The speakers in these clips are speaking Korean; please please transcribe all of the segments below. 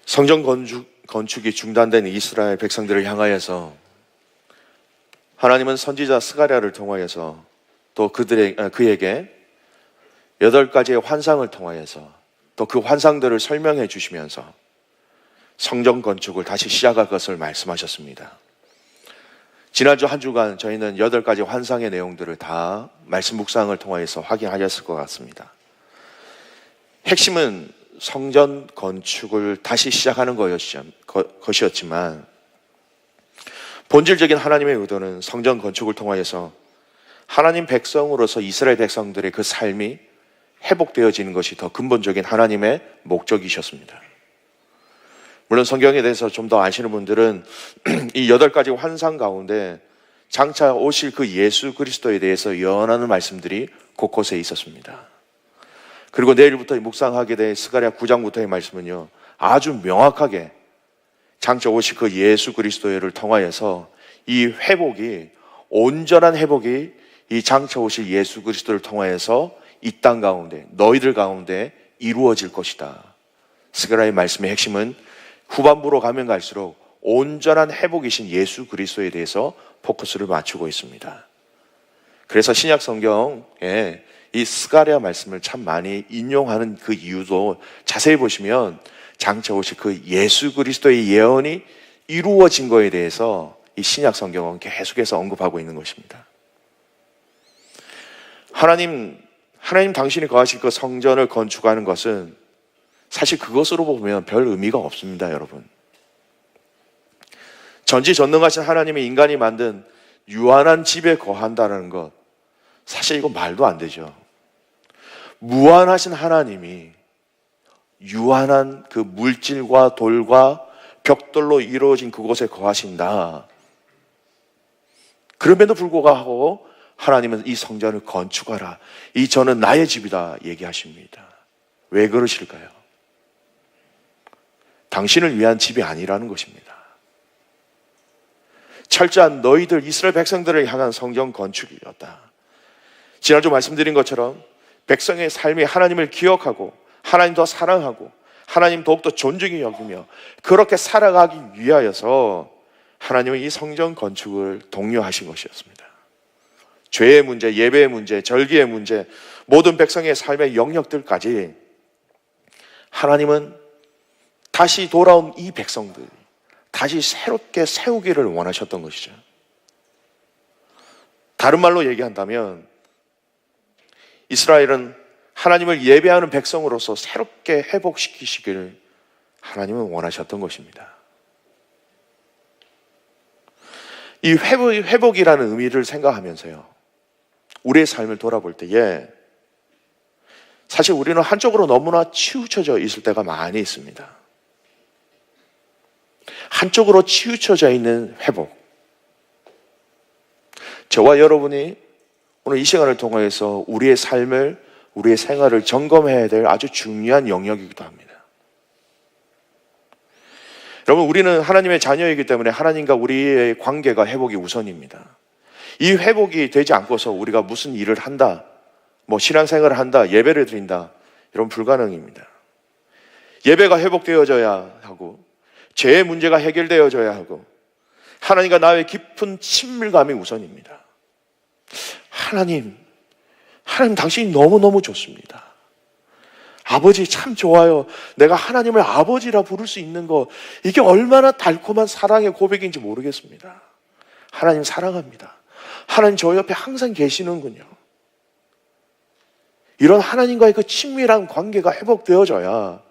성전 건축이 중단된 이스라엘 백성들을 향하여서 하나님은 선지자 스가랴를 통하여서 또 그에게 8가지의 환상을 통하여서 또 그 환상들을 설명해 주시면서 성전 건축을 다시 시작할 것을 말씀하셨습니다. 지난주 한 주간 저희는 8가지 환상의 내용들을 다 말씀 묵상을 통하여서 확인하셨을 것 같습니다. 핵심은 성전 건축을 다시 시작하는 것이었지만 본질적인 하나님의 의도는 성전 건축을 통하여서 하나님 백성으로서 이스라엘 백성들의 그 삶이 회복되어지는 것이 더 근본적인 하나님의 목적이셨습니다. 물론 성경에 대해서 좀 더 아시는 분들은 이 8가지 환상 가운데 장차 오실 그 예수 그리스도에 대해서 예언하는 말씀들이 곳곳에 있었습니다. 그리고 내일부터 묵상하게 될 스가랴 9장부터의 말씀은요, 아주 명확하게 장차 오실 그 예수 그리스도를 통하여서 이 회복이, 온전한 회복이 이 장차 오실 예수 그리스도를 통하여서 이 땅 가운데, 너희들 가운데 이루어질 것이다. 스가랴의 말씀의 핵심은 후반부로 가면 갈수록 온전한 회복이신 예수 그리스도에 대해서 포커스를 맞추고 있습니다. 그래서 신약 성경에 이 스가랴 말씀을 참 많이 인용하는 그 이유도 자세히 보시면 장차 오실 그 예수 그리스도의 예언이 이루어진 거에 대해서 이 신약 성경은 계속해서 언급하고 있는 것입니다. 하나님 당신이 거하실 그 성전을 건축하는 것은 사실 그것으로 보면 별 의미가 없습니다, 여러분. 전지전능하신 하나님이 인간이 만든 유한한 집에 거한다는 것, 사실 이건 말도 안 되죠. 무한하신 하나님이 유한한 그 물질과 돌과 벽돌로 이루어진 그곳에 거하신다. 그럼에도 불구하고 하나님은 이 성전을 건축하라. 이 저는 나의 집이다 얘기하십니다. 왜 그러실까요? 당신을 위한 집이 아니라는 것입니다. 철저한 너희들 이스라엘 백성들을 향한 성전 건축이었다. 지난주 말씀드린 것처럼 백성의 삶이 하나님을 기억하고 하나님 더 사랑하고 하나님 더욱더 존중히 여기며 그렇게 살아가기 위하여서 하나님은 이 성전 건축을 독려하신 것이었습니다. 죄의 문제, 예배의 문제, 절기의 문제, 모든 백성의 삶의 영역들까지 하나님은 다시 돌아온 이 백성들 다시 새롭게 세우기를 원하셨던 것이죠. 다른 말로 얘기한다면 이스라엘은 하나님을 예배하는 백성으로서 새롭게 회복시키시기를 하나님은 원하셨던 것입니다. 이 회복이라는 의미를 생각하면서요, 우리의 삶을 돌아볼 때에 사실 우리는 한쪽으로 너무나 치우쳐져 있을 때가 많이 있습니다. 한쪽으로 치우쳐져 있는 회복. 저와 여러분이 오늘 이 시간을 통해서 우리의 삶을, 우리의 생활을 점검해야 될 아주 중요한 영역이기도 합니다. 여러분, 우리는 하나님의 자녀이기 때문에 하나님과 우리의 관계가 회복이 우선입니다. 이 회복이 되지 않고서 우리가 무슨 일을 한다, 신앙생활을 한다, 예배를 드린다, 이런 불가능입니다. 예배가 회복되어져야 하고 죄의 문제가 해결되어져야 하고 하나님과 나의 깊은 친밀감이 우선입니다. 하나님 당신이 너무너무 좋습니다. 아버지 참 좋아요. 내가 하나님을 아버지라 부를 수 있는 것, 이게 얼마나 달콤한 사랑의 고백인지 모르겠습니다. 하나님 사랑합니다. 하나님 저 옆에 항상 계시는군요. 이런 하나님과의 그 친밀한 관계가 회복되어져야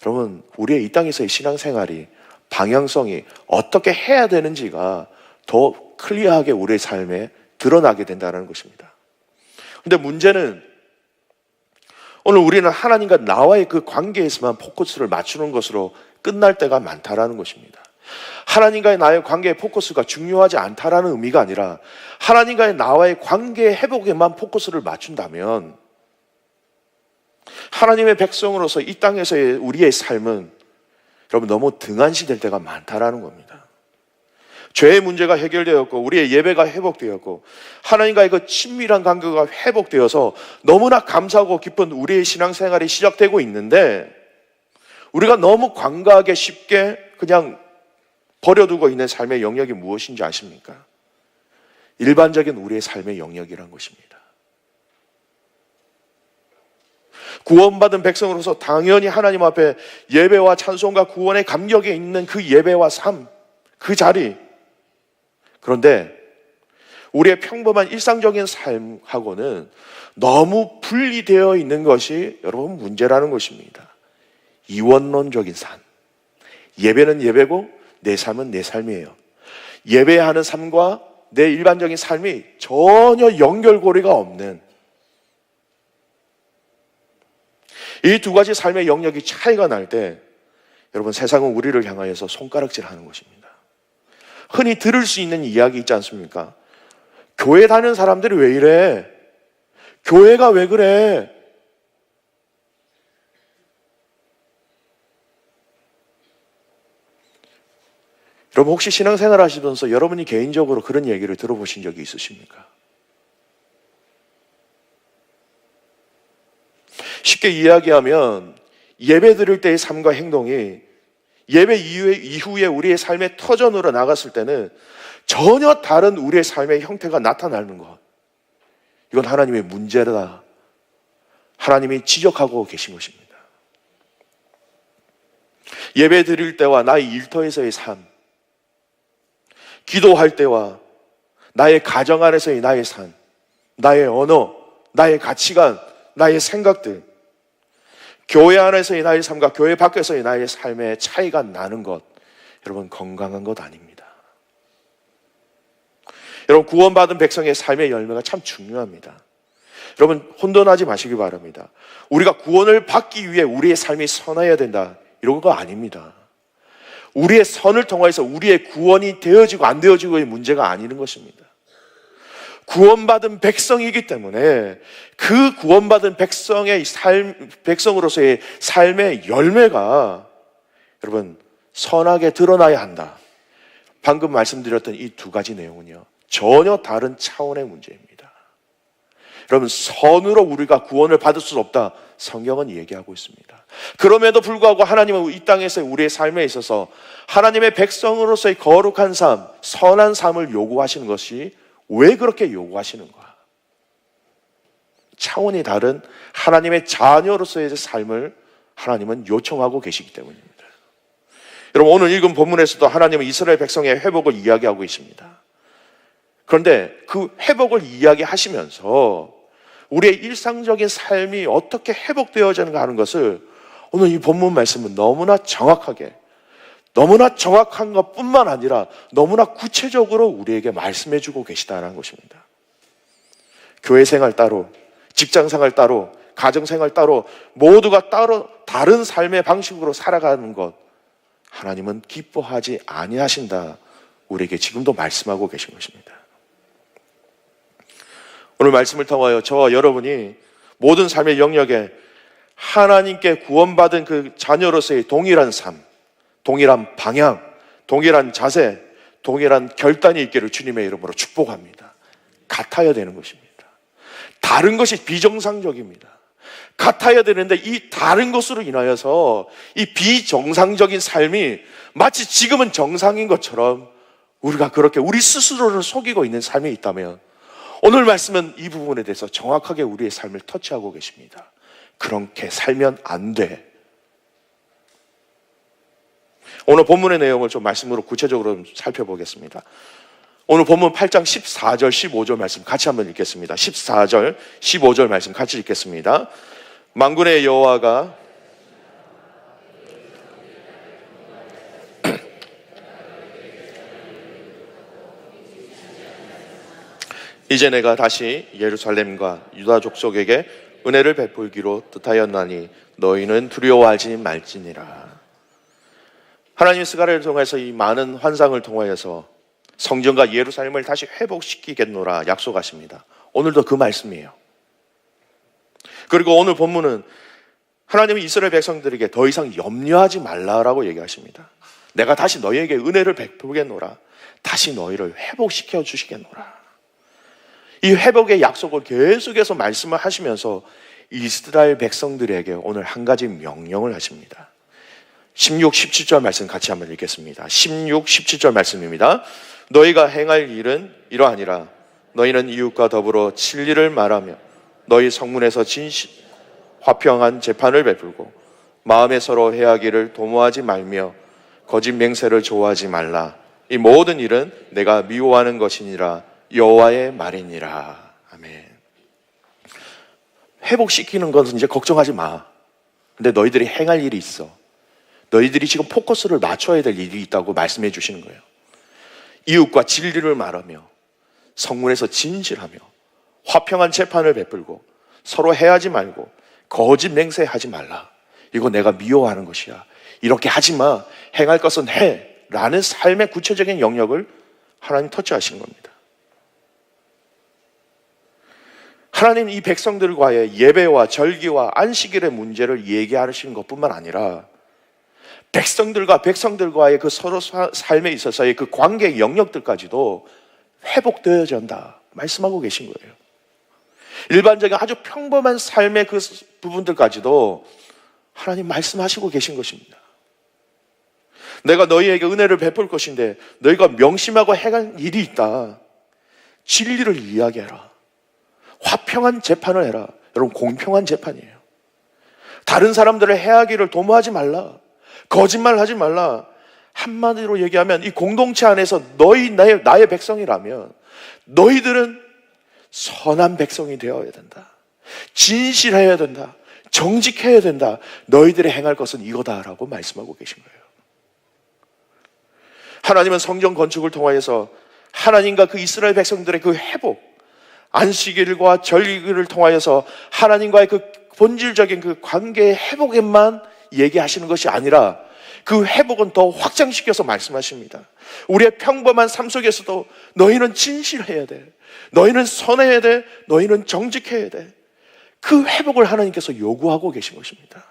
여러분, 우리의 이 땅에서의 신앙생활이, 방향성이 어떻게 해야 되는지가 더 클리어하게 우리의 삶에 드러나게 된다는 것입니다. 그런데 문제는 오늘 우리는 하나님과 나와의 그 관계에서만 포커스를 맞추는 것으로 끝날 때가 많다라는 것입니다. 하나님과의 나의 관계의 포커스가 중요하지 않다라는 의미가 아니라 하나님과의 나와의 관계의 회복에만 포커스를 맞춘다면 하나님의 백성으로서 이 땅에서의 우리의 삶은 여러분 너무 등한시될 때가 많다라는 겁니다. 죄의 문제가 해결되었고 우리의 예배가 회복되었고 하나님과의 그 친밀한 관계가 회복되어서 너무나 감사하고 기쁜 우리의 신앙생활이 시작되고 있는데 우리가 너무 관과하게 쉽게 그냥 버려두고 있는 삶의 영역이 무엇인지 아십니까? 일반적인 우리의 삶의 영역이란 것입니다. 구원받은 백성으로서 당연히 하나님 앞에 예배와 찬송과 구원의 감격에 있는 그 예배와 삶, 그 자리. 그런데 우리의 평범한 일상적인 삶하고는 너무 분리되어 있는 것이 여러분 문제라는 것입니다. 이원론적인 삶. 예배는 예배고 내 삶은 내 삶이에요. 예배하는 삶과 내 일반적인 삶이 전혀 연결고리가 없는 이 두 가지 삶의 영역이 차이가 날 때 여러분 세상은 우리를 향하여서 손가락질하는 것입니다. 흔히 들을 수 있는 이야기 있지 않습니까? 교회 다니는 사람들이 왜 이래? 교회가 왜 그래? 여러분 혹시 신앙생활 하시면서 여러분이 개인적으로 그런 얘기를 들어보신 적이 있으십니까? 쉽게 이야기하면 예배 드릴 때의 삶과 행동이 예배 이후에 우리의 삶의 터전으로 나갔을 때는 전혀 다른 우리의 삶의 형태가 나타나는 것. 이건 하나님의 문제다. 하나님이 지적하고 계신 것입니다. 예배 드릴 때와 나의 일터에서의 삶, 기도할 때와 나의 가정 안에서의 나의 삶, 나의 언어, 나의 가치관, 나의 생각들, 교회 안에서의 나의 삶과 교회 밖에서의 나의 삶의 차이가 나는 것, 여러분 건강한 것 아닙니다. 여러분 구원받은 백성의 삶의 열매가 참 중요합니다. 여러분 혼돈하지 마시기 바랍니다. 우리가 구원을 받기 위해 우리의 삶이 선해야 된다, 이런 거 아닙니다. 우리의 선을 통해서 우리의 구원이 되어지고 안 되어지고의 문제가 아니는 것입니다. 구원받은 백성이기 때문에 그 구원받은 백성으로서의 삶의 열매가 여러분 선하게 드러나야 한다. 방금 말씀드렸던 이 두 가지 내용은요, 전혀 다른 차원의 문제입니다. 여러분 선으로 우리가 구원을 받을 수 없다, 성경은 얘기하고 있습니다. 그럼에도 불구하고 하나님은 이 땅에서 우리의 삶에 있어서 하나님의 백성으로서의 거룩한 삶, 선한 삶을 요구하시는 것이 왜 그렇게 요구하시는가? 차원이 다른 하나님의 자녀로서의 삶을 하나님은 요청하고 계시기 때문입니다. 여러분 오늘 읽은 본문에서도 하나님은 이스라엘 백성의 회복을 이야기하고 있습니다. 그런데 그 회복을 이야기하시면서 우리의 일상적인 삶이 어떻게 회복되어지는가 하는 것을 오늘 이 본문 말씀은 너무나 정확하게, 너무나 정확한 것뿐만 아니라 너무나 구체적으로 우리에게 말씀해주고 계시다는 것입니다. 교회 생활 따로, 직장 생활 따로, 가정 생활 따로, 모두가 따로 다른 삶의 방식으로 살아가는 것, 하나님은 기뻐하지 아니하신다, 우리에게 지금도 말씀하고 계신 것입니다. 오늘 말씀을 통하여 저와 여러분이 모든 삶의 영역에 하나님께 구원받은 그 자녀로서의 동일한 삶, 동일한 방향, 동일한 자세, 동일한 결단이 있기를 주님의 이름으로 축복합니다. 같아야 되는 것입니다. 다른 것이 비정상적입니다. 같아야 되는데 이 다른 것으로 인하여서 이 비정상적인 삶이 마치 지금은 정상인 것처럼 우리가 그렇게 우리 스스로를 속이고 있는 삶이 있다면 오늘 말씀은 이 부분에 대해서 정확하게 우리의 삶을 터치하고 계십니다. 그렇게 살면 안 돼. 오늘 본문의 내용을 좀 말씀으로 구체적으로 살펴보겠습니다. 오늘 본문 8장 14절, 15절 말씀 같이 한번 읽겠습니다. 14절, 15절 말씀 같이 읽겠습니다. 만군의 여호와가 이제 내가 다시 예루살렘과 유다 족속에게 은혜를 베풀기로 뜻하였나니 너희는 두려워하지 말지니라. 하나님 스가랴를 통해서 이 많은 환상을 통하여서 성전과 예루살렘을 다시 회복시키겠노라 약속하십니다. 오늘도 그 말씀이에요. 그리고 오늘 본문은 하나님은 이스라엘 백성들에게 더 이상 염려하지 말라라고 얘기하십니다. 내가 다시 너희에게 은혜를 베풀겠노라. 다시 너희를 회복시켜 주시겠노라. 이 회복의 약속을 계속해서 말씀을 하시면서 이스라엘 백성들에게 오늘 한 가지 명령을 하십니다. 16, 17절 말씀 같이 한번 읽겠습니다. 16, 17절 말씀입니다. 너희가 행할 일은 이러하니라. 너희는 이웃과 더불어 진리를 말하며 너희 성문에서 화평한 재판을 베풀고 마음에 서로 해하기를 도모하지 말며 거짓 맹세를 좋아하지 말라. 이 모든 일은 내가 미워하는 것이니라. 여호와의 말이니라. 아멘. 회복시키는 것은 이제 걱정하지 마. 근데 너희들이 행할 일이 있어. 너희들이 지금 포커스를 맞춰야 될 일이 있다고 말씀해 주시는 거예요. 이웃과 진리를 말하며 성문에서 진실하며 화평한 재판을 베풀고 서로 해하지 말고 거짓 맹세하지 말라. 이거 내가 미워하는 것이야. 이렇게 하지 마. 행할 것은 해. 라는 삶의 구체적인 영역을 하나님 터치하신 겁니다. 하나님 이 백성들과의 예배와 절기와 안식일의 문제를 얘기하시는 것뿐만 아니라 백성들과의 그 서로 삶에 있어서의 그 관계의 영역들까지도 회복되어야 한다 말씀하고 계신 거예요. 일반적인 아주 평범한 삶의 그 부분들까지도 하나님 말씀하시고 계신 것입니다. 내가 너희에게 은혜를 베풀 것인데 너희가 명심하고 행할 일이 있다. 진리를 이야기해라. 화평한 재판을 해라. 여러분, 공평한 재판이에요. 다른 사람들을 해하기를 도모하지 말라. 거짓말하지 말라. 한마디로 얘기하면 이 공동체 안에서 너희 나의 백성이라면 너희들은 선한 백성이 되어야 된다. 진실해야 된다. 정직해야 된다. 너희들이 행할 것은 이거다라고 말씀하고 계신 거예요. 하나님은 성전 건축을 통하여서 하나님과 그 이스라엘 백성들의 그 회복, 안식일과 절기를 통하여서 하나님과의 그 본질적인 그 관계의 회복에만 얘기하시는 것이 아니라 그 회복은 더 확장시켜서 말씀하십니다. 우리의 평범한 삶 속에서도 너희는 진실해야 돼. 너희는 선해야 돼. 너희는 정직해야 돼. 그 회복을 하나님께서 요구하고 계신 것입니다.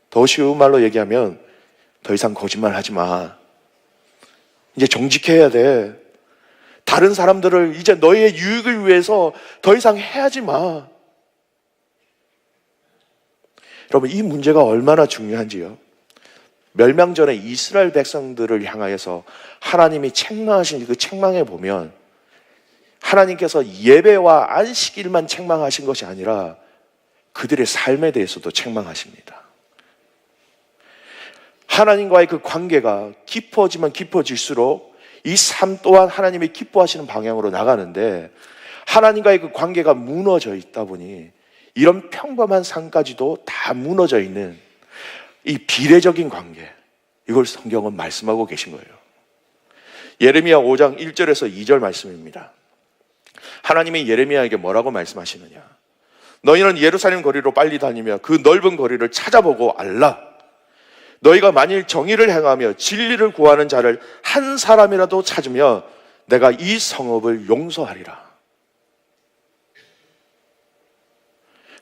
더 쉬운 말로 얘기하면 더 이상 거짓말 하지 마. 이제 정직해야 돼. 다른 사람들을 이제 너희의 유익을 위해서 더 이상 해하지 마. 여러분, 이 문제가 얼마나 중요한지요. 멸망 전에 이스라엘 백성들을 향하여서 하나님이 책망하신 그 책망에 보면 하나님께서 예배와 안식일만 책망하신 것이 아니라 그들의 삶에 대해서도 책망하십니다. 하나님과의 그 관계가 깊어지면 깊어질수록 이 삶 또한 하나님이 기뻐하시는 방향으로 나가는데 하나님과의 그 관계가 무너져 있다 보니 이런 평범한 삶까지도 다 무너져 있는 이 비례적인 관계, 이걸 성경은 말씀하고 계신 거예요. 예레미야 5장 1절에서 2절 말씀입니다. 하나님이 예레미야에게 뭐라고 말씀하시느냐? 너희는 예루살렘 거리로 빨리 다니며 그 넓은 거리를 찾아보고 알라. 너희가 만일 정의를 행하며 진리를 구하는 자를 한 사람이라도 찾으며 내가 이 성읍을 용서하리라.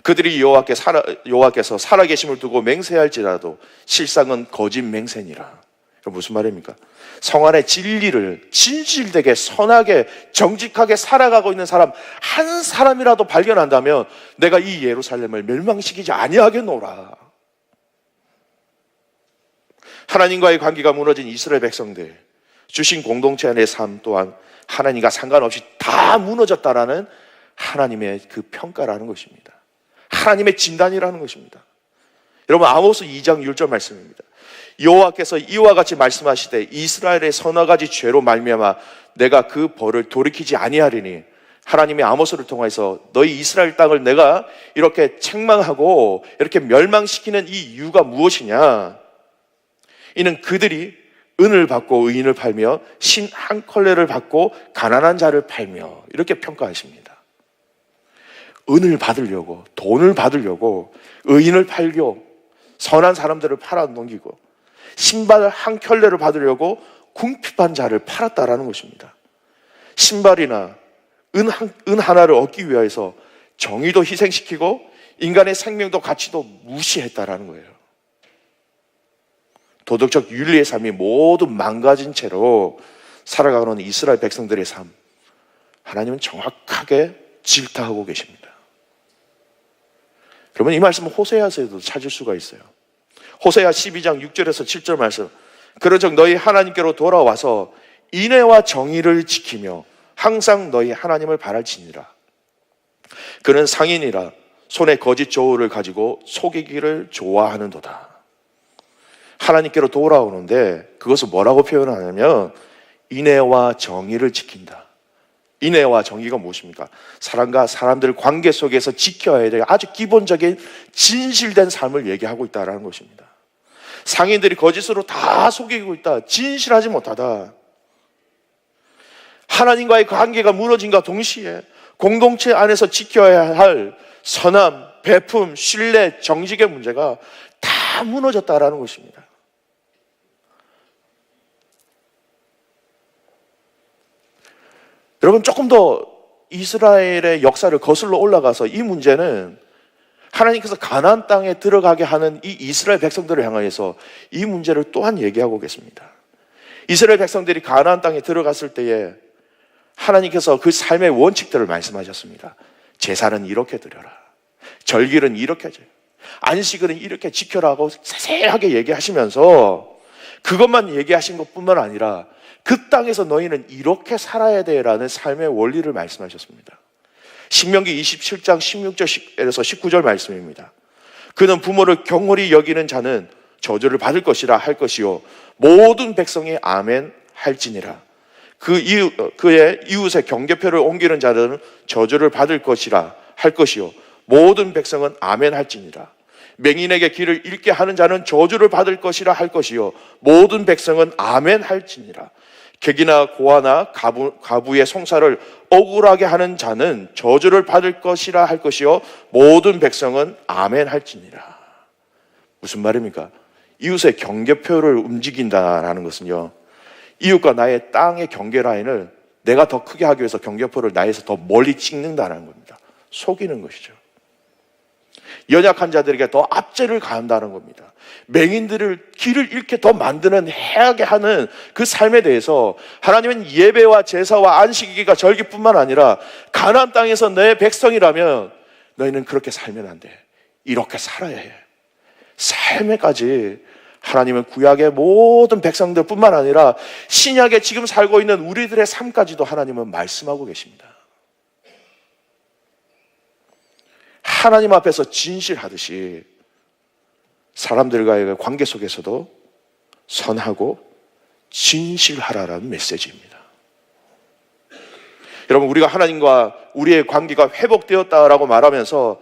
그들이 여호와께서 살아계심을 두고 맹세할지라도 실상은 거짓 맹세니라. 무슨 말입니까? 성 안에 진리를 진실되게 선하게 정직하게 살아가고 있는 사람 한 사람이라도 발견한다면 내가 이 예루살렘을 멸망시키지 아니하겠노라. 하나님과의 관계가 무너진 이스라엘 백성들, 주신 공동체 안의 삶 또한 하나님과 상관없이 다 무너졌다라는 하나님의 그 평가라는 것입니다. 하나님의 진단이라는 것입니다. 여러분, 아모스 2장 6절 말씀입니다. 여호와께서 이와 같이 말씀하시되 이스라엘의 서너 가지 죄로 말미암아 내가 그 벌을 돌이키지 아니하리니, 하나님이 아모스를 통해서 너희 이스라엘 땅을 내가 이렇게 책망하고 이렇게 멸망시키는 이 이유가 무엇이냐? 이는 그들이 은을 받고 의인을 팔며 신 한 컬레를 받고 가난한 자를 팔며, 이렇게 평가하십니다. 은을 받으려고, 돈을 받으려고 의인을 팔고 선한 사람들을 팔아 넘기고 신발 한 켤레를 받으려고 궁핍한 자를 팔았다라는 것입니다. 신발이나 은 하나를 얻기 위해서 정의도 희생시키고 인간의 생명도 가치도 무시했다라는 거예요. 도덕적 윤리의 삶이 모두 망가진 채로 살아가는 이스라엘 백성들의 삶, 하나님은 정확하게 질타하고 계십니다. 그러면 이 말씀은 호세아서에도 찾을 수가 있어요. 호세아 12장 6절에서 7절 말씀. 그러즉 너희 하나님께로 돌아와서 인애와 정의를 지키며 항상 너희 하나님을 바랄지니라. 그는 상인이라 손에 거짓 저울을 가지고 속이기를 좋아하는도다. 하나님께로 돌아오는데 그것을 뭐라고 표현하냐면 인애와 정의를 지킨다. 인애와 정의가 무엇입니까? 사람과 사람들 관계 속에서 지켜야 될 아주 기본적인 진실된 삶을 얘기하고 있다는 것입니다. 상인들이 거짓으로 다 속이고 있다. 진실하지 못하다. 하나님과의 관계가 무너진과 동시에 공동체 안에서 지켜야 할 선함, 배품, 신뢰, 정직의 문제가 다 무너졌다라는 것입니다. 여러분, 조금 더 이스라엘의 역사를 거슬러 올라가서 이 문제는 하나님께서 가나안 땅에 들어가게 하는 이 이스라엘 백성들을 향하여서 이 문제를 또한 얘기하고 계십니다. 이스라엘 백성들이 가나안 땅에 들어갔을 때에 하나님께서 그 삶의 원칙들을 말씀하셨습니다. 제사는 이렇게 드려라. 절기는 이렇게 져요. 안식일은 이렇게 지켜라고 세세하게 얘기하시면서 그것만 얘기하신 것뿐만 아니라 그 땅에서 너희는 이렇게 살아야 돼라는 삶의 원리를 말씀하셨습니다. 신명기 27장 16절에서 19절 말씀입니다. 그는 부모를 경홀히 여기는 자는 저주를 받을 것이라 할 것이요 모든 백성이 아멘 할지니라. 그의 이웃의 경계표를 옮기는 자는 저주를 받을 것이라 할 것이요 모든 백성은 아멘 할지니라. 맹인에게 길을 잃게 하는 자는 저주를 받을 것이라 할 것이요 모든 백성은 아멘 할지니라. 객이나 고아나 가부의 송사를 억울하게 하는 자는 저주를 받을 것이라 할 것이요 모든 백성은 아멘 할지니라. 무슨 말입니까? 이웃의 경계표를 움직인다라는 것은요, 이웃과 나의 땅의 경계 라인을 내가 더 크게 하기 위해서 경계표를 나에서 더 멀리 찍는다는 겁니다. 속이는 것이죠. 연약한 자들에게 더 압제를 가한다는 겁니다. 맹인들을 길을 잃게 더 만드는, 해하게 하는 그 삶에 대해서 하나님은 예배와 제사와 안식일과 절기뿐만 아니라 가나안 땅에서 내 백성이라면 너희는 그렇게 살면 안 돼. 이렇게 살아야 해. 삶에까지 하나님은 구약의 모든 백성들뿐만 아니라 신약에 지금 살고 있는 우리들의 삶까지도 하나님은 말씀하고 계십니다. 하나님 앞에서 진실하듯이 사람들과의 관계 속에서도 선하고 진실하라라는 메시지입니다. 여러분, 우리가 하나님과 우리의 관계가 회복되었다라고 말하면서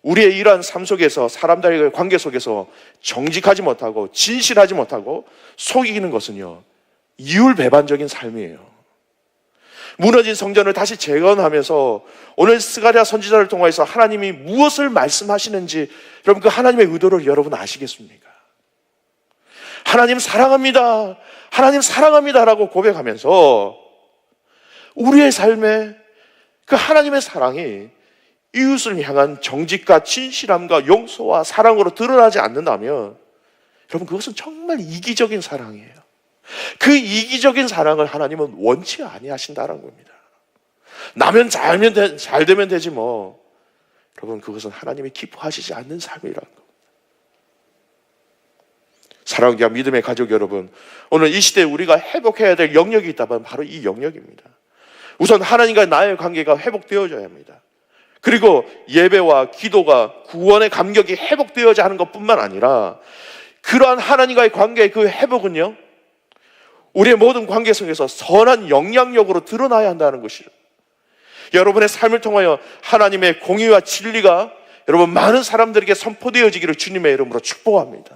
우리의 이러한 삶 속에서 사람들과의 관계 속에서 정직하지 못하고 진실하지 못하고 속이는 것은요, 이율배반적인 삶이에요. 무너진 성전을 다시 재건하면서 오늘 스가랴 선지자를 통해서 하나님이 무엇을 말씀하시는지 여러분, 그 하나님의 의도를 여러분 아시겠습니까? 하나님 사랑합니다, 하나님 사랑합니다라고 고백하면서 우리의 삶에 그 하나님의 사랑이 이웃을 향한 정직과 진실함과 용서와 사랑으로 드러나지 않는다면 여러분, 그것은 정말 이기적인 사랑이에요. 그 이기적인 사랑을 하나님은 원치 아니하신다는 겁니다. 나면 잘 되면 되지 뭐. 여러분, 그것은 하나님이 기뻐하시지 않는 삶이라는 겁니다. 사랑하는 귀한 믿음의 가족 여러분, 오늘 이 시대에 우리가 회복해야 될 영역이 있다면 바로 이 영역입니다. 우선 하나님과 나의 관계가 회복되어져야 합니다. 그리고 예배와 기도가 구원의 감격이 회복되어야 하는 것뿐만 아니라 그러한 하나님과의 관계의 그 회복은요, 우리의 모든 관계 속에서 선한 영향력으로 드러나야 한다는 것이죠. 여러분의 삶을 통하여 하나님의 공의와 진리가 여러분 많은 사람들에게 선포되어지기를 주님의 이름으로 축복합니다.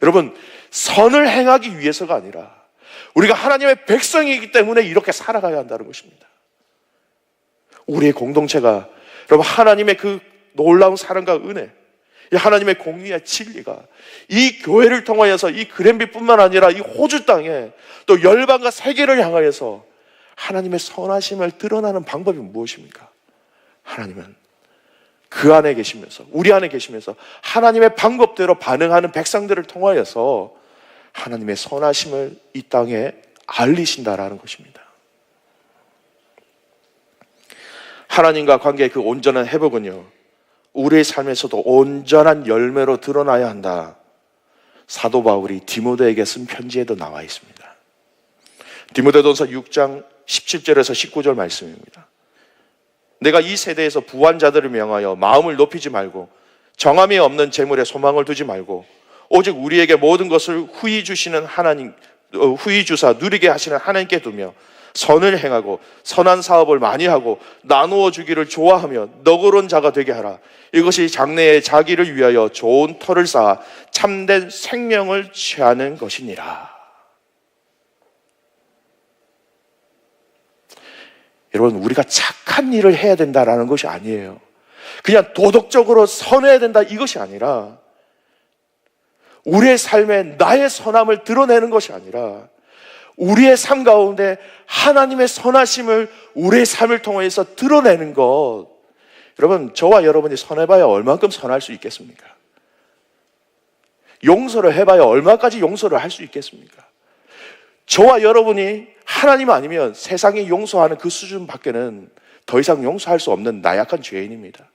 여러분, 선을 행하기 위해서가 아니라 우리가 하나님의 백성이기 때문에 이렇게 살아가야 한다는 것입니다. 우리의 공동체가 여러분 하나님의 그 놀라운 사랑과 은혜, 하나님의 공의와 진리가 이 교회를 통하여서 이 그랜비뿐만 아니라 이 호주 땅에 또 열방과 세계를 향하여서 하나님의 선하심을 드러나는 방법이 무엇입니까? 하나님은 그 안에 계시면서, 우리 안에 계시면서 하나님의 방법대로 반응하는 백성들을 통하여서 하나님의 선하심을 이 땅에 알리신다라는 것입니다. 하나님과 관계의 그 온전한 회복은요, 우리의 삶에서도 온전한 열매로 드러나야 한다. 사도 바울이 디모데에게 쓴 편지에도 나와 있습니다. 디모데전서 6장 17절에서 19절 말씀입니다. 내가 이 세대에서 부한 자들을 명하여 마음을 높이지 말고 정함이 없는 재물에 소망을 두지 말고 오직 우리에게 모든 것을 후히 주시는 하나님, 후히 주사 누리게 하시는 하나님께 두며 선을 행하고 선한 사업을 많이 하고 나누어 주기를 좋아하며 너그러운 자가 되게 하라. 이것이 장래에 자기를 위하여 좋은 터를 쌓아 참된 생명을 취하는 것이니라. 여러분, 우리가 착한 일을 해야 된다라는 것이 아니에요. 그냥 도덕적으로 선해야 된다 이것이 아니라, 우리의 삶에 나의 선함을 드러내는 것이 아니라 우리의 삶 가운데 하나님의 선하심을 우리의 삶을 통해서 드러내는 것. 여러분, 저와 여러분이 선해봐야 얼만큼 선할 수 있겠습니까? 용서를 해봐야 얼마까지 용서를 할 수 있겠습니까? 저와 여러분이 하나님 아니면 세상이 용서하는 그 수준밖에는 더 이상 용서할 수 없는 나약한 죄인입니다.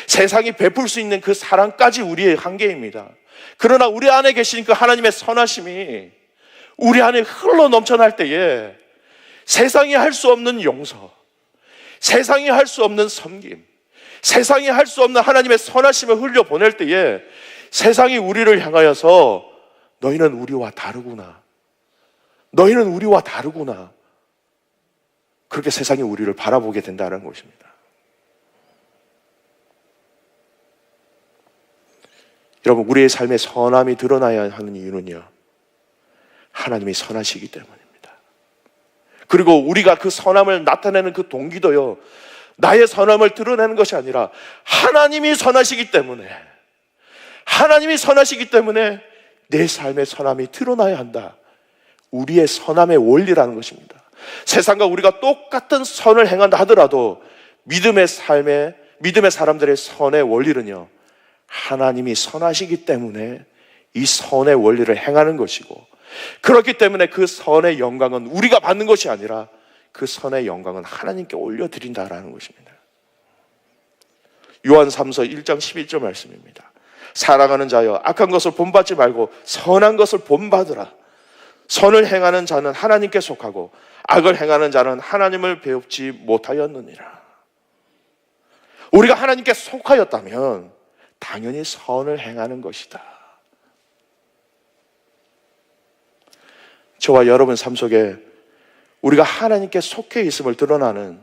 세상이 베풀 수 있는 그 사랑까지 우리의 한계입니다. 그러나 우리 안에 계신 그 하나님의 선하심이 우리 안에 흘러 넘쳐날 때에 세상이 할 수 없는 용서, 세상이 할 수 없는 섬김, 세상이 할 수 없는 하나님의 선하심을 흘려보낼 때에 세상이 우리를 향하여서 너희는 우리와 다르구나, 너희는 우리와 다르구나, 그렇게 세상이 우리를 바라보게 된다는 것입니다. 여러분, 우리의 삶에 선함이 드러나야 하는 이유는요, 하나님이 선하시기 때문입니다. 그리고 우리가 그 선함을 나타내는 그 동기도요, 나의 선함을 드러내는 것이 아니라 하나님이 선하시기 때문에, 하나님이 선하시기 때문에 내 삶의 선함이 드러나야 한다. 우리의 선함의 원리라는 것입니다. 세상과 우리가 똑같은 선을 행한다 하더라도 믿음의 사람들의 선의 원리는요, 하나님이 선하시기 때문에 이 선의 원리를 행하는 것이고, 그렇기 때문에 그 선의 영광은 우리가 받는 것이 아니라 그 선의 영광은 하나님께 올려드린다라는 것입니다. 요한 3서 1장 11절 말씀입니다. 사랑하는 자여, 악한 것을 본받지 말고 선한 것을 본받으라. 선을 행하는 자는 하나님께 속하고 악을 행하는 자는 하나님을 배웁지 못하였느니라. 우리가 하나님께 속하였다면 당연히 선을 행하는 것이다. 저와 여러분 삶 속에 우리가 하나님께 속해 있음을 드러나는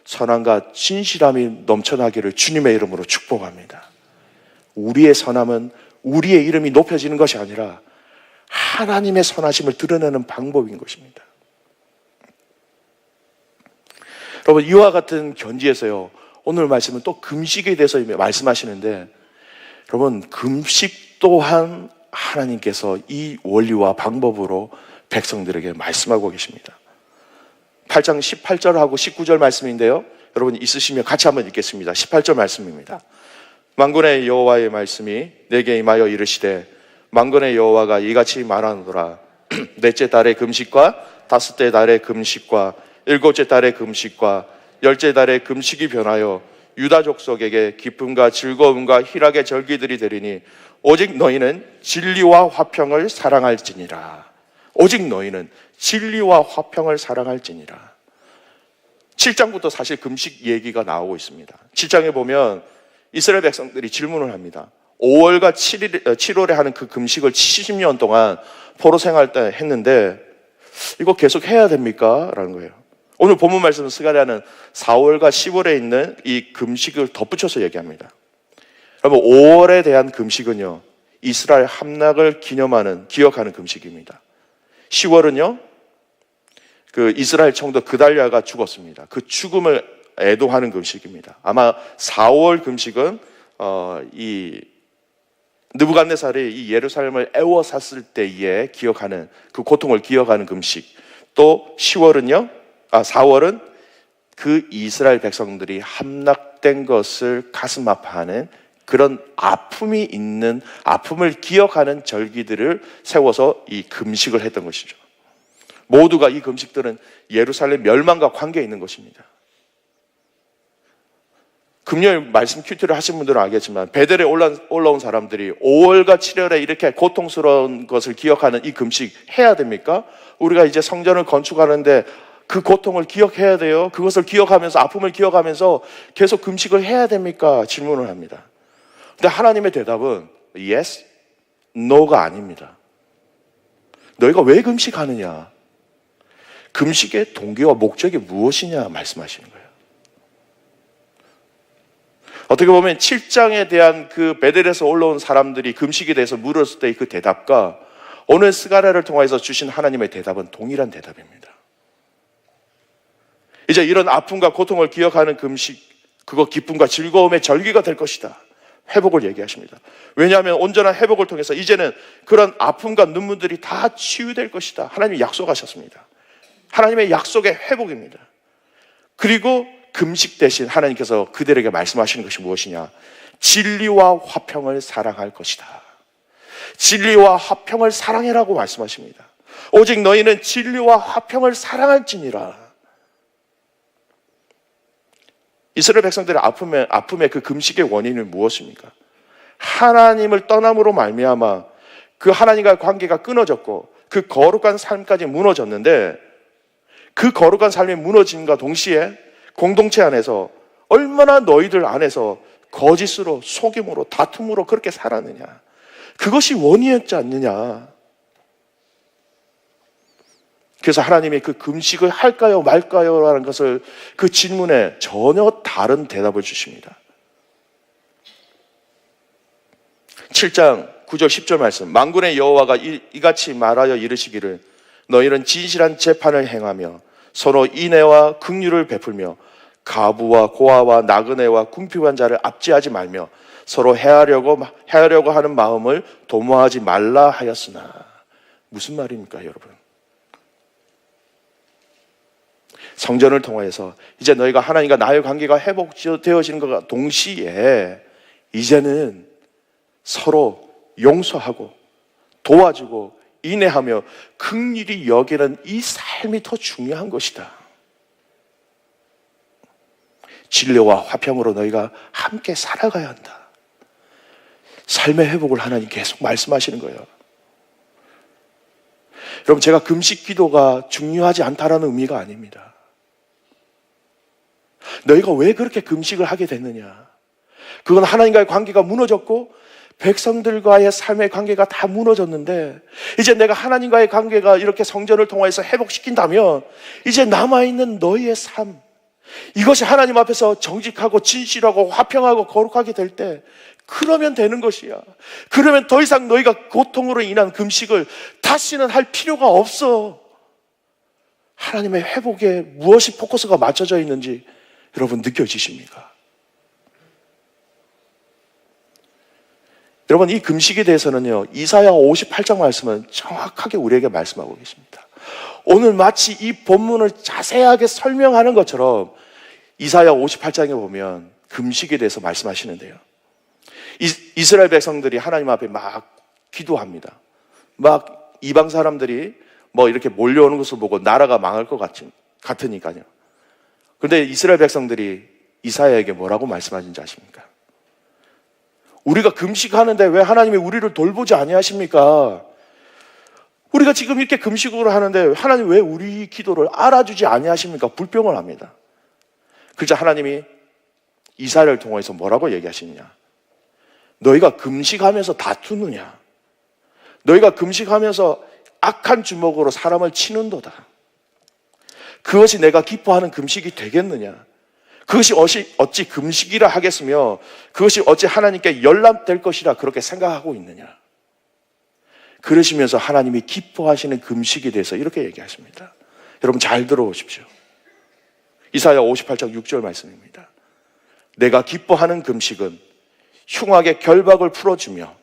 선함과 진실함이 넘쳐나기를 주님의 이름으로 축복합니다. 우리의 선함은 우리의 이름이 높여지는 것이 아니라 하나님의 선하심을 드러내는 방법인 것입니다. 여러분, 이와 같은 견지에서요, 오늘 말씀은 또 금식에 대해서 말씀하시는데, 여러분, 금식 또한 하나님께서 이 원리와 방법으로 백성들에게 말씀하고 계십니다. 8장 18절하고 19절 말씀인데요, 여러분 있으시면 같이 한번 읽겠습니다. 18절 말씀입니다. 만군의 여호와의 말씀이 내게 임하여 이르시되, 만군의 여호와가 이같이 말하노라. 넷째 달의 금식과 다섯째 달의 금식과 일곱째 달의 금식과 열째 달의 금식이 변하여 유다 족속에게 기쁨과 즐거움과 희락의 절기들이 되리니 오직 너희는 진리와 화평을 사랑할지니라. 오직 너희는 진리와 화평을 사랑할지니라. 7장부터 사실 금식 얘기가 나오고 있습니다. 7장에 보면 이스라엘 백성들이 질문을 합니다. 5월과 7월에 하는 그 금식을 70년 동안 포로 생활 때 했는데 이거 계속 해야 됩니까? 라는 거예요. 오늘 본문 말씀은 스가랴는 4월과 10월에 있는 이 금식을 덧붙여서 얘기합니다. 여러분, 5월에 대한 금식은요, 이스라엘 함락을 기억하는 금식입니다. 10월은요, 그 이스라엘 총독 그달랴가 죽었습니다. 그 죽음을 애도하는 금식입니다. 아마 4월 금식은 이 느부갓네살이 이 예루살렘을 애워쌌을 때에 기억하는 그 고통을 기억하는 금식. 또 4월은 그 이스라엘 백성들이 함락된 것을 가슴 아파하는 그런 아픔이 있는, 아픔을 기억하는 절기들을 세워서 이 금식을 했던 것이죠. 모두가 이 금식들은 예루살렘 멸망과 관계에 있는 것입니다. 금요일 말씀 큐티를 하신 분들은 알겠지만 베델에 올라온 사람들이 5월과 7월에 이렇게 고통스러운 것을 기억하는 이 금식 해야 됩니까? 우리가 이제 성전을 건축하는데 그 고통을 기억해야 돼요. 그것을 기억하면서, 아픔을 기억하면서 계속 금식을 해야 됩니까? 질문을 합니다. 근데 하나님의 대답은 yes, no가 아닙니다. 너희가 왜 금식하느냐? 금식의 동기와 목적이 무엇이냐 말씀하시는 거예요. 어떻게 보면 7장에 대한 그 베델에서 올라온 사람들이 금식에 대해서 물었을 때의 그 대답과 오늘 스가랴를 통해서 주신 하나님의 대답은 동일한 대답입니다. 이제 이런 아픔과 고통을 기억하는 금식, 그거 기쁨과 즐거움의 절기가 될 것이다. 회복을 얘기하십니다. 왜냐하면 온전한 회복을 통해서 이제는 그런 아픔과 눈물들이 다 치유될 것이다. 하나님이 약속하셨습니다. 하나님의 약속의 회복입니다. 그리고 금식 대신 하나님께서 그들에게 말씀하시는 것이 무엇이냐? 진리와 화평을 사랑할 것이다. 진리와 화평을 사랑해라고 말씀하십니다. 오직 너희는 진리와 화평을 사랑할지니라. 이스라엘 백성들의 아픔의 그 금식의 원인은 무엇입니까? 하나님을 떠남으로 말미암아 그 하나님과의 관계가 끊어졌고 그 거룩한 삶까지 무너졌는데, 그 거룩한 삶이 무너짐과 동시에 공동체 안에서 얼마나 너희들 안에서 거짓으로, 속임으로, 다툼으로 그렇게 살았느냐. 그것이 원인이었지 않느냐. 그래서 하나님이 그 금식을 할까요 말까요 라는 것을, 그 질문에 전혀 다른 대답을 주십니다. 7장 9절 10절 말씀, 만군의 여호와가 이같이 말하여 이르시기를 너희는 진실한 재판을 행하며 서로 인애와 긍휼을 베풀며 가부와 고아와 나그네와 궁핍한 자를 압제하지 말며 서로 해하려고 하는 마음을 도모하지 말라 하였으나. 무슨 말입니까 여러분? 성전을 통해서 이제 너희가 하나님과 나의 관계가 회복되어지는 것과 동시에 이제는 서로 용서하고 도와주고 인애하며 긍휼히 여기는 이 삶이 더 중요한 것이다. 진리와 화평으로 너희가 함께 살아가야 한다. 삶의 회복을 하나님 계속 말씀하시는 거예요. 여러분, 제가 금식 기도가 중요하지 않다라는 의미가 아닙니다. 너희가 왜 그렇게 금식을 하게 됐느냐? 그건 하나님과의 관계가 무너졌고 백성들과의 삶의 관계가 다 무너졌는데, 이제 내가 하나님과의 관계가 이렇게 성전을 통해서 회복시킨다면 이제 남아있는 너희의 삶, 이것이 하나님 앞에서 정직하고 진실하고 화평하고 거룩하게 될 때, 그러면 되는 것이야. 그러면 더 이상 너희가 고통으로 인한 금식을 다시는 할 필요가 없어. 하나님의 회복에 무엇이 포커스가 맞춰져 있는지 여러분 느껴지십니까? 여러분, 이 금식에 대해서는요, 이사야 58장 말씀은 정확하게 우리에게 말씀하고 계십니다. 오늘 마치 이 본문을 자세하게 설명하는 것처럼 이사야 58장에 보면 금식에 대해서 말씀하시는데요, 이스라엘 백성들이 하나님 앞에 막 기도합니다. 막 이방 사람들이 뭐 이렇게 몰려오는 것을 보고 나라가 망할 것 같으니까요. 그런데 이스라엘 백성들이 이사야에게 뭐라고 말씀하신지 아십니까? 우리가 금식하는데 왜 하나님이 우리를 돌보지 아니하십니까? 우리가 지금 이렇게 금식으로 하는데 하나님 왜 우리 기도를 알아주지 아니하십니까? 불평을 합니다. 그래서 하나님이 이사야를 통해서 뭐라고 얘기하시느냐? 너희가 금식하면서 다투느냐? 너희가 금식하면서 악한 주먹으로 사람을 치는도다. 그것이 내가 기뻐하는 금식이 되겠느냐? 그것이 어찌 금식이라 하겠으며 그것이 어찌 하나님께 연락될 것이라 그렇게 생각하고 있느냐? 그러시면서 하나님이 기뻐하시는 금식에 대해서 이렇게 얘기하십니다. 여러분 잘 들어보십시오. 이사야 58장 6절 말씀입니다. 내가 기뻐하는 금식은 흉악의 결박을 풀어주며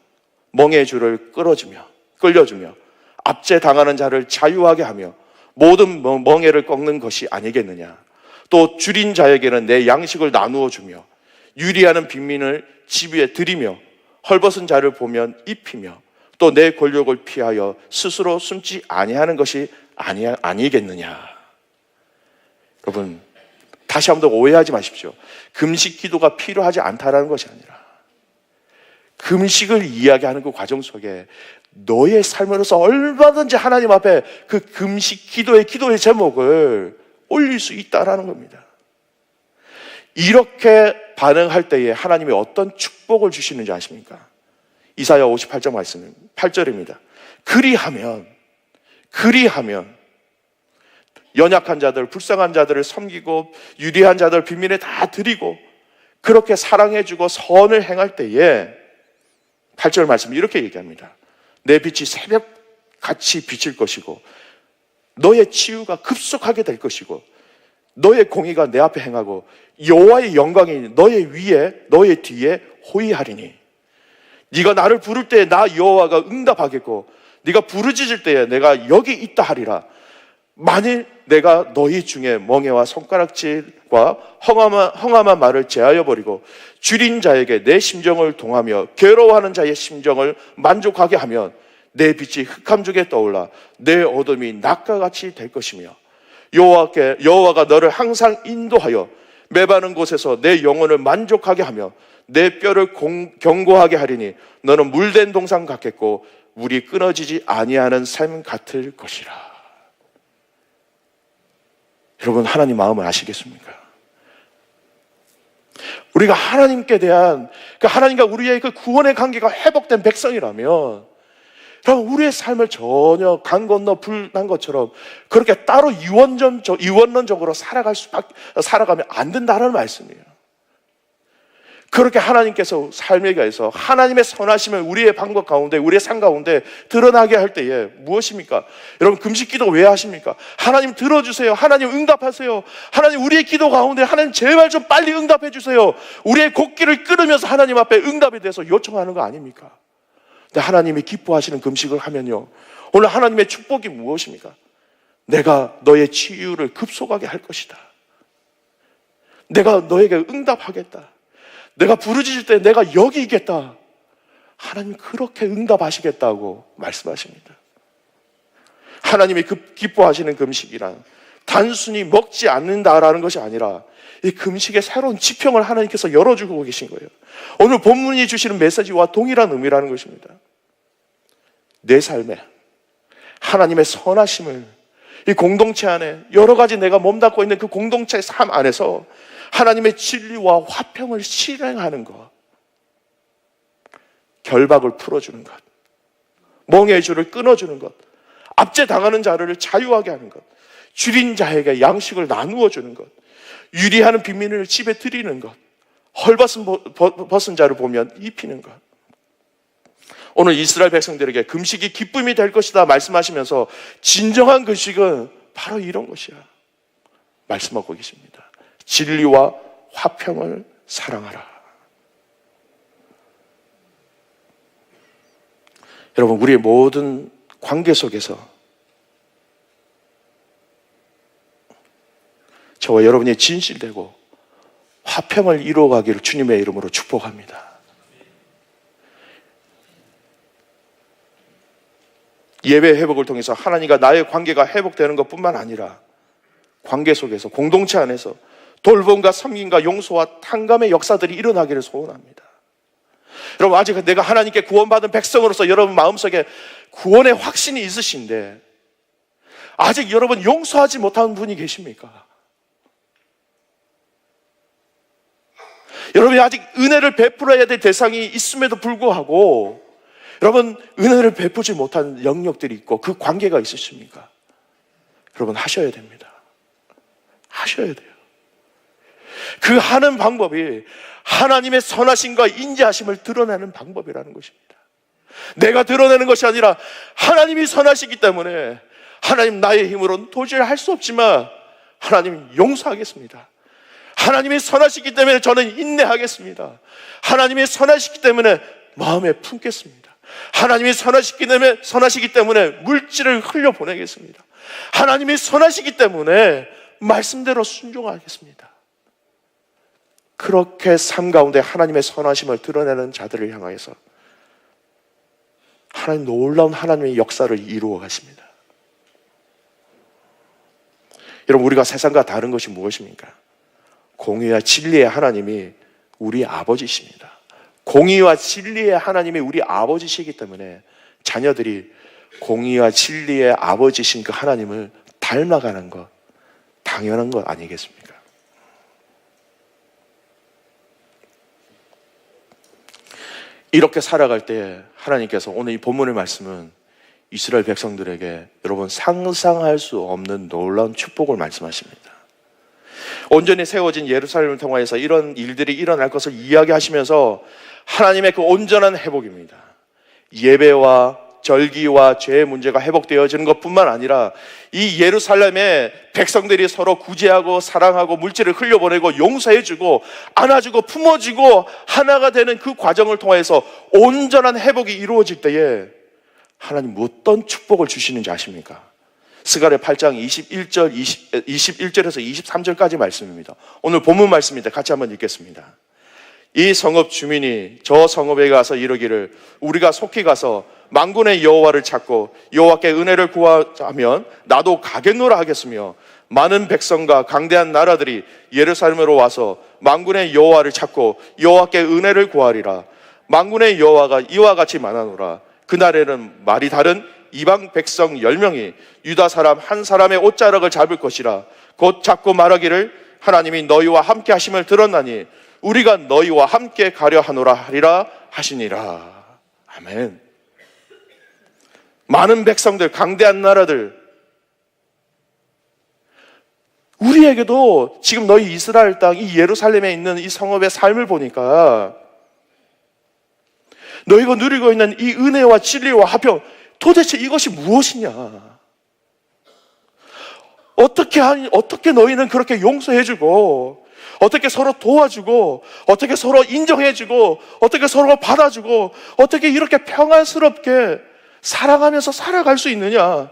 멍의 줄을 끌려주며 압제당하는 자를 자유하게 하며 모든 멍에를 꺾는 것이 아니겠느냐? 또 줄인 자에게는 내 양식을 나누어 주며 유리하는 빈민을 집 위에 들이며 헐벗은 자를 보면 입히며 또 내 권력을 피하여 스스로 숨지 아니하는 것이 아니겠느냐? 여러분, 다시 한번 더 오해하지 마십시오. 금식 기도가 필요하지 않다라는 것이 아니라 금식을 이야기하는 그 과정 속에 너의 삶으로서 얼마든지 하나님 앞에 그 금식 기도의 제목을 올릴 수 있다라는 겁니다. 이렇게 반응할 때에 하나님이 어떤 축복을 주시는지 아십니까? 이사야 58장 말씀 8절입니다. 그리하면 연약한 자들, 불쌍한 자들을 섬기고 유리한 자들 빈민에 다 드리고 그렇게 사랑해주고 선을 행할 때에 8절 말씀 이렇게 얘기합니다. 내 빛이 새벽같이 비칠 것이고 너의 치유가 급속하게 될 것이고 너의 공의가 내 앞에 행하고 여호와의 영광이 너의 위에 너의 뒤에 호위하리니 네가 나를 부를 때에 나 여호와가 응답하겠고 네가 부르짖을 때에 내가 여기 있다 하리라. 만일 내가 너희 중에 멍에와 손가락질과 헝함한 말을 제하여 버리고 줄인 자에게 내 심정을 동하며 괴로워하는 자의 심정을 만족하게 하면 내 빛이 흑암중에 떠올라 내 어둠이 낮과 같이 될 것이며 여호와가 너를 항상 인도하여 메바는 곳에서 내 영혼을 만족하게 하며 내 뼈를 견고하게 하리니 너는 물된 동상 같겠고 물이 끊어지지 아니하는 삶 같을 것이라. 여러분, 하나님 마음을 아시겠습니까? 우리가 하나님께 대한 하나님과 우리의 그 구원의 관계가 회복된 백성이라면 그럼 우리의 삶을 전혀 강 건너 불 난 것처럼 그렇게 따로 유언론적으로 살아가면 안 된다는 말씀이에요. 그렇게 하나님께서 삶에 대해서 하나님의 선하심을 우리의 방법 가운데, 우리의 삶 가운데 드러나게 할 때에 무엇입니까? 여러분, 금식 기도 왜 하십니까? 하나님 들어주세요. 하나님 응답하세요. 하나님 우리의 기도 가운데 하나님 제발 좀 빨리 응답해 주세요. 우리의 곡기를 끊으면서 하나님 앞에 응답에 대해서 요청하는 거 아닙니까? 근데 하나님이 기뻐하시는 금식을 하면요, 오늘 하나님의 축복이 무엇입니까? 내가 너의 치유를 급속하게 할 것이다. 내가 너에게 응답하겠다. 내가 부르짖을 때 내가 여기 있겠다. 하나님 그렇게 응답하시겠다고 말씀하십니다. 하나님이 기뻐하시는 금식이란 단순히 먹지 않는다라는 것이 아니라 이 금식의 새로운 지평을 하나님께서 열어주고 계신 거예요. 오늘 본문이 주시는 메시지와 동일한 의미라는 것입니다. 내 삶에 하나님의 선하심을 이 공동체 안에 여러 가지 내가 몸담고 있는 그 공동체의 삶 안에서 하나님의 진리와 화평을 실행하는 것, 결박을 풀어주는 것, 멍에의 줄을 끊어주는 것, 압제당하는 자를 자유하게 하는 것, 줄인 자에게 양식을 나누어 주는 것, 유리하는 빈민을 집에 들이는 것, 헐벗은 자를 보면 입히는 것. 오늘 이스라엘 백성들에게 금식이 기쁨이 될 것이다 말씀하시면서 진정한 금식은 바로 이런 것이야 말씀하고 계십니다. 진리와 화평을 사랑하라. 여러분, 우리의 모든 관계 속에서 저와 여러분이 진실되고 화평을 이루어가기를 주님의 이름으로 축복합니다. 예배 회복을 통해서 하나님과 나의 관계가 회복되는 것뿐만 아니라 관계 속에서 공동체 안에서 돌봄과 섬김과 용서와 탕감의 역사들이 일어나기를 소원합니다. 여러분, 아직 내가 하나님께 구원받은 백성으로서 여러분 마음속에 구원의 확신이 있으신데 아직 여러분 용서하지 못하는 분이 계십니까? 여러분이 아직 은혜를 베풀어야 될 대상이 있음에도 불구하고 여러분 은혜를 베푸지 못한 영역들이 있고 그 관계가 있으십니까? 여러분 하셔야 됩니다. 하셔야 돼요. 그 하는 방법이 하나님의 선하심과 인자하심을 드러내는 방법이라는 것입니다. 내가 드러내는 것이 아니라 하나님이 선하시기 때문에 하나님 나의 힘으로는 도저히 할 수 없지만 하나님 용서하겠습니다. 하나님이 선하시기 때문에 저는 인내하겠습니다. 하나님이 선하시기 때문에 마음에 품겠습니다. 하나님이 선하시기 때문에 물질을 흘려보내겠습니다. 하나님이 선하시기 때문에 말씀대로 순종하겠습니다. 그렇게 삶 가운데 하나님의 선하심을 드러내는 자들을 향하여서 하나님 놀라운 하나님의 역사를 이루어 가십니다. 여러분, 우리가 세상과 다른 것이 무엇입니까? 공의와 진리의 하나님이 우리 아버지십니다. 공의와 진리의 하나님이 우리 아버지시기 때문에 자녀들이 공의와 진리의 아버지신 그 하나님을 닮아가는 것 당연한 것 아니겠습니까? 이렇게 살아갈 때 하나님께서 오늘 이 본문의 말씀은 이스라엘 백성들에게 여러분 상상할 수 없는 놀라운 축복을 말씀하십니다. 온전히 세워진 예루살렘을 통하여서 이런 일들이 일어날 것을 이야기하시면서 하나님의 그 온전한 회복입니다. 예배와 절기와 죄의 문제가 회복되어지는 것뿐만 아니라 이 예루살렘의 백성들이 서로 구제하고 사랑하고 물질을 흘려보내고 용서해주고 안아주고 품어주고 하나가 되는 그 과정을 통해서 온전한 회복이 이루어질 때에 하나님 어떤 축복을 주시는지 아십니까? 스가랴 8장 21절에서 23절까지 말씀입니다. 오늘 본문 말씀인데 같이 한번 읽겠습니다. 이 성읍 주민이 저 성읍에 가서 이르기를 우리가 속히 가서 만군의 여호와를 찾고 여호와께 은혜를 구하면 나도 가겠노라 하겠으며 많은 백성과 강대한 나라들이 예루살렘으로 와서 만군의 여호와를 찾고 여호와께 은혜를 구하리라. 만군의 여호와가 이와 같이 말하노라. 그날에는 말이 다른 이방 백성 10명이 유다 사람 한 사람의 옷자락을 잡을 것이라. 곧 잡고 말하기를 하나님이 너희와 함께 하심을 들었나니 우리가 너희와 함께 가려 하노라 하리라 하시니라. 아멘. 많은 백성들, 강대한 나라들, 우리에게도 지금 너희 이스라엘 땅, 이 예루살렘에 있는 이 성읍의 삶을 보니까 너희가 누리고 있는 이 은혜와 진리와 화평, 도대체 이것이 무엇이냐? 어떻게 너희는 그렇게 용서해주고, 어떻게 서로 도와주고, 어떻게 서로 인정해주고, 어떻게 서로 받아주고, 어떻게 이렇게 평안스럽게 사랑하면서 살아갈 수 있느냐?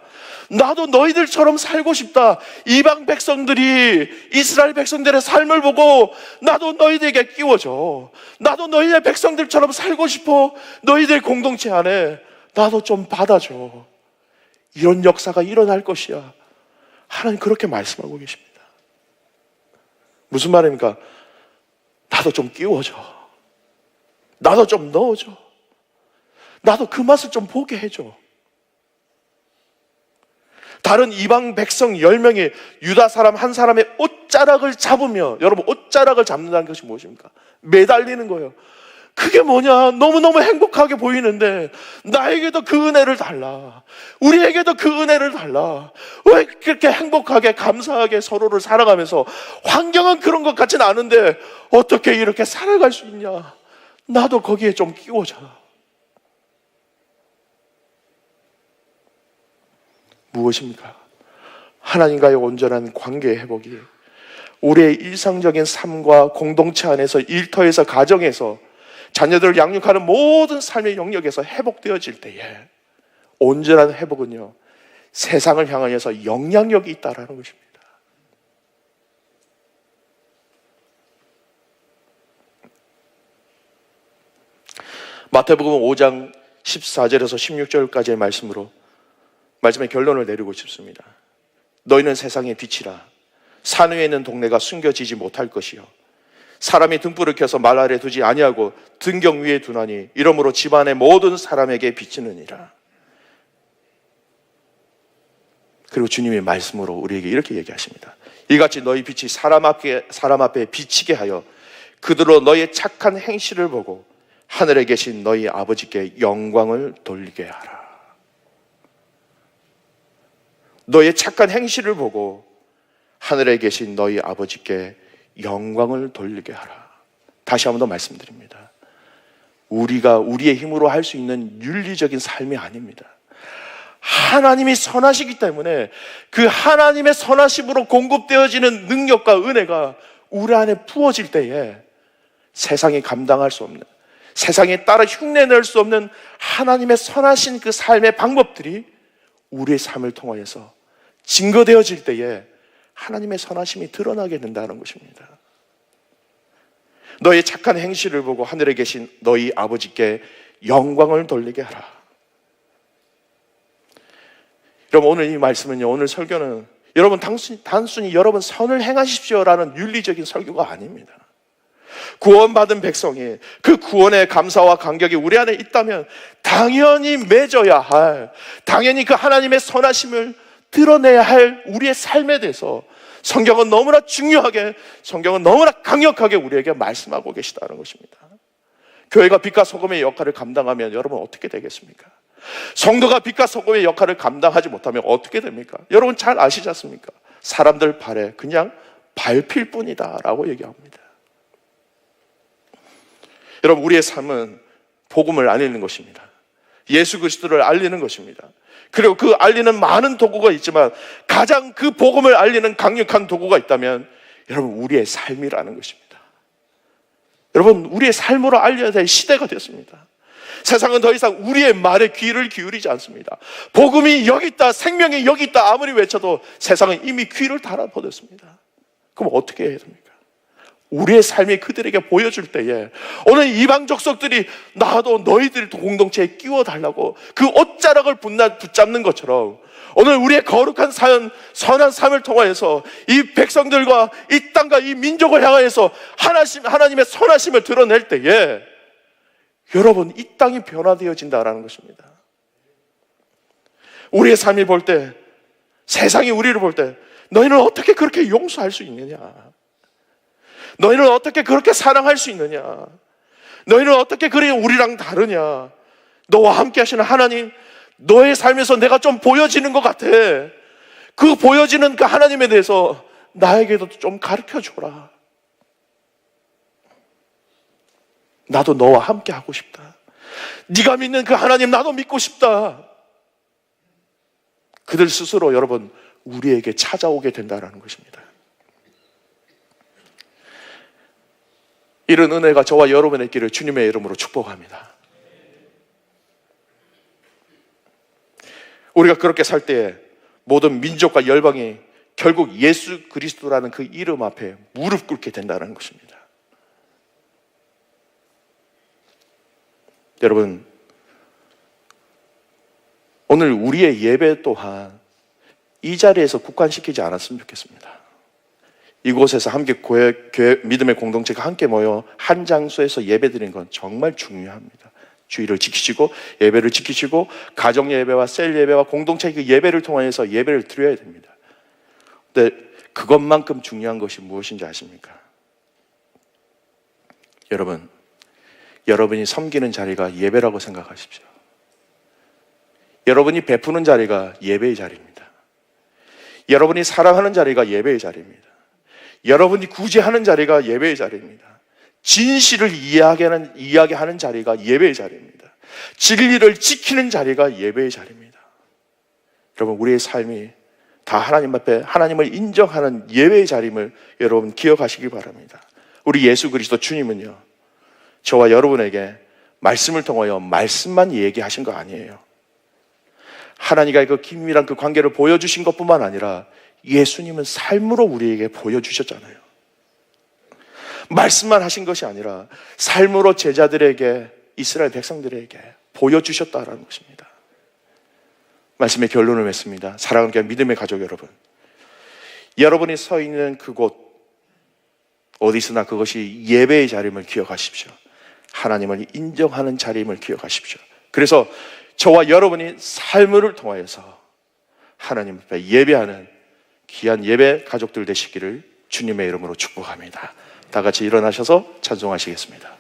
나도 너희들처럼 살고 싶다. 이방 백성들이 이스라엘 백성들의 삶을 보고 나도 너희들에게 끼워줘. 나도 너희의 백성들처럼 살고 싶어. 너희들 공동체 안에 나도 좀 받아줘. 이런 역사가 일어날 것이야. 하나님 그렇게 말씀하고 계십니다. 무슨 말입니까? 나도 좀 끼워줘. 나도 좀 넣어줘. 나도 그 맛을 좀 보게 해줘. 다른 이방 백성 10명이 유다 사람 한 사람의 옷자락을 잡으며, 여러분 옷자락을 잡는다는 것이 무엇입니까? 매달리는 거예요. 그게 뭐냐? 너무너무 행복하게 보이는데 나에게도 그 은혜를 달라. 우리에게도 그 은혜를 달라. 왜 그렇게 행복하게 감사하게 서로를 살아가면서 환경은 그런 것 같진 않은데 어떻게 이렇게 살아갈 수 있냐? 나도 거기에 좀 끼워줘. 무엇입니까? 하나님과의 온전한 관계 회복이 우리의 일상적인 삶과 공동체 안에서, 일터에서, 가정에서, 자녀들을 양육하는 모든 삶의 영역에서 회복되어질 때에 온전한 회복은요, 세상을 향하여서 영향력이 있다라는 것입니다. 마태복음 5장 14절에서 16절까지의 말씀의 결론을 내리고 싶습니다. 너희는 세상의 빛이라. 산 위에 있는 동네가 숨겨지지 못할 것이요, 사람이 등불을 켜서 말 아래 두지 아니하고 등경 위에 두나니 이러므로 집안의 모든 사람에게 비치느니라. 그리고 주님의 말씀으로 우리에게 이렇게 얘기하십니다. 이같이 너희 빛이 사람 앞에 비치게 하여 그들로 너희의 착한 행실을 보고 하늘에 계신 너희 아버지께 영광을 돌리게 하라. 너희의 착한 행실을 보고 하늘에 계신 너희 아버지께 영광을 돌리게 하라. 다시 한 번 더 말씀드립니다. 우리가 우리의 힘으로 할 수 있는 윤리적인 삶이 아닙니다. 하나님이 선하시기 때문에 그 하나님의 선하심으로 공급되어지는 능력과 은혜가 우리 안에 부어질 때에 세상이 감당할 수 없는, 세상에 따라 흉내낼 수 없는 하나님의 선하신 그 삶의 방법들이 우리의 삶을 통하여서 증거되어질 때에 하나님의 선하심이 드러나게 된다는 것입니다. 너의 착한 행실을 보고 하늘에 계신 너희 아버지께 영광을 돌리게 하라. 여러분 오늘 이 말씀은요, 오늘 설교는 여러분, 단순히 여러분 선을 행하십시오라는 윤리적인 설교가 아닙니다. 구원받은 백성이 그 구원의 감사와 감격이 우리 안에 있다면 당연히 맺어야 할, 당연히 그 하나님의 선하심을 드러내야 할 우리의 삶에 대해서 성경은 너무나 중요하게, 성경은 너무나 강력하게 우리에게 말씀하고 계시다는 것입니다. 교회가 빛과 소금의 역할을 감당하면 여러분 어떻게 되겠습니까? 성도가 빛과 소금의 역할을 감당하지 못하면 어떻게 됩니까? 여러분 잘 아시지 않습니까? 사람들 발에 그냥 밟힐 뿐이다 라고 얘기합니다. 여러분, 우리의 삶은 복음을 알리는 것입니다. 예수 그리스도를 알리는 것입니다. 그리고 그 알리는 많은 도구가 있지만 가장 그 복음을 알리는 강력한 도구가 있다면 여러분, 우리의 삶이라는 것입니다. 여러분, 우리의 삶으로 알려야 될 시대가 됐습니다. 세상은 더 이상 우리의 말에 귀를 기울이지 않습니다. 복음이 여기 있다, 생명이 여기 있다 아무리 외쳐도 세상은 이미 귀를 닫아버렸습니다. 그럼 어떻게 해야 됩니까? 우리의 삶이 그들에게 보여줄 때에 오늘 이방 족속들이 나도 너희들 공동체에 끼워달라고 그 옷자락을 붙잡는 것처럼 오늘 우리의 거룩한 사연, 선한 삶을 통하여서 이 백성들과 이 땅과 이 민족을 향하여서 하나님의 선하심을 드러낼 때에 여러분, 이 땅이 변화되어진다라는 것입니다. 우리의 삶이 볼 때, 세상이 우리를 볼 때 너희는 어떻게 그렇게 용서할 수 있느냐? 너희는 어떻게 그렇게 사랑할 수 있느냐? 너희는 어떻게 그렇게 우리랑 다르냐? 너와 함께 하시는 하나님, 너의 삶에서 내가 좀 보여지는 것 같아. 그 보여지는 그 하나님에 대해서 나에게도 좀 가르쳐 줘라. 나도 너와 함께 하고 싶다. 네가 믿는 그 하나님 나도 믿고 싶다. 그들 스스로 여러분 우리에게 찾아오게 된다는 것입니다. 이런 은혜가 저와 여러분의 길을 주님의 이름으로 축복합니다. 우리가 그렇게 살 때에 모든 민족과 열방이 결국 예수 그리스도라는 그 이름 앞에 무릎 꿇게 된다는 것입니다. 여러분, 오늘 우리의 예배 또한 이 자리에서 국한시키지 않았으면 좋겠습니다. 이곳에서 함께 교회 믿음의 공동체가 함께 모여 한 장소에서 예배드리는 건 정말 중요합니다. 주의를 지키시고 예배를 지키시고 가정 예배와 셀 예배와 공동체 그 예배를 통해서 예배를 드려야 됩니다. 근데 그것만큼 중요한 것이 무엇인지 아십니까? 여러분, 여러분이 섬기는 자리가 예배라고 생각하십시오. 여러분이 베푸는 자리가 예배의 자리입니다. 여러분이 사랑하는 자리가 예배의 자리입니다. 여러분이 구제하는 자리가 예배의 자리입니다. 진실을 이야기하는 자리가 예배의 자리입니다. 진리를 지키는 자리가 예배의 자리입니다. 여러분, 우리의 삶이 다 하나님 앞에 하나님을 인정하는 예배의 자리임을 여러분 기억하시기 바랍니다. 우리 예수 그리스도 주님은요, 저와 여러분에게 말씀을 통하여 말씀만 얘기하신 거 아니에요. 하나님과 그 긴밀한 그 관계를 보여주신 것뿐만 아니라 예수님은 삶으로 우리에게 보여주셨잖아요. 말씀만 하신 것이 아니라 삶으로 제자들에게, 이스라엘 백성들에게 보여주셨다라는 것입니다. 말씀의 결론을 맺습니다. 사랑하는 교회 믿음의 가족 여러분, 여러분이 서 있는 그곳 어디서나 그것이 예배의 자리임을 기억하십시오. 하나님을 인정하는 자리임을 기억하십시오. 그래서 저와 여러분이 삶을 통하여서 하나님 앞에 예배하는 귀한 예배 가족들 되시기를 주님의 이름으로 축복합니다. 다 같이 일어나셔서 찬송하시겠습니다.